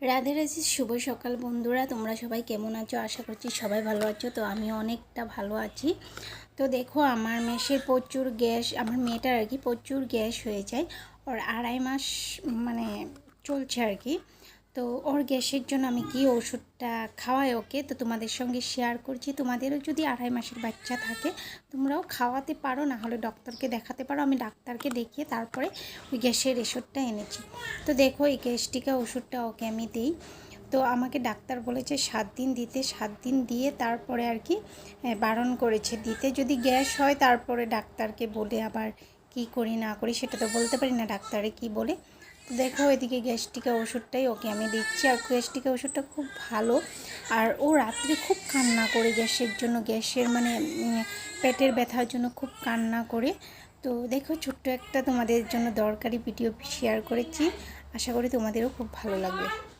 রাধে রাধে, শুভ সকাল বন্ধুরা। তোমরা সবাই কেমন আছো? আশা করছি সবাই ভালো আছো। তো আমি অনেকটা ভালো আছি। তো দেখো, আমার মেয়ের প্রচুর গ্যাস, আমার মেয়েটার আর কি প্রচুর গ্যাস হয়ে যায়। ওর 2.5 মাস মানে চলছে আর কি। তো ওর গ্যাসের জন্য আমি কি ওষুধটা খাওয়াই ওকে, তো তোমাদের সঙ্গে শেয়ার করছি। তোমাদেরও যদি 2.5 মাসের বাচ্চা থাকে তোমরাও খাওয়াতে পারো, না হলে ডক্টরকে দেখাতে পারো। আমি ডাক্তারকে দেখিয়ে তারপরে ওই গ্যাসের ওষুধটা এনেছি। তো দেখো, এই গ্যাস্ট্রিকা ওষুধটা ওকে আমি দিই। তো আমাকে ডাক্তার বলেছে 7 দিন দিতে, 7 দিন দিয়ে তারপরে আর কি বারণ করেছে দিতে। যদি গ্যাস হয় তারপরে ডাক্তারকে বলে আবার কি করি না করি সেটা তো বলতে পারি না, ডাক্তারে কি বলে। তো দেখো, এদিকে গ্যাস্ট্রিকা ওষুধটাই ওকে আমি দিচ্ছি। আর গ্যাস্ট্রিকা ওষুধটা খুব ভালো। আর ও রাত্রে খুব কান্না করে গ্যাসের জন্য, গ্যাসের মানে পেটের ব্যথার জন্য খুব কান্না করে। তো দেখো, ছোট্ট একটা তোমাদের জন্য দরকারি ভিডিও শেয়ার করেছি। আশা করি তোমাদেরও খুব ভালো লাগবে।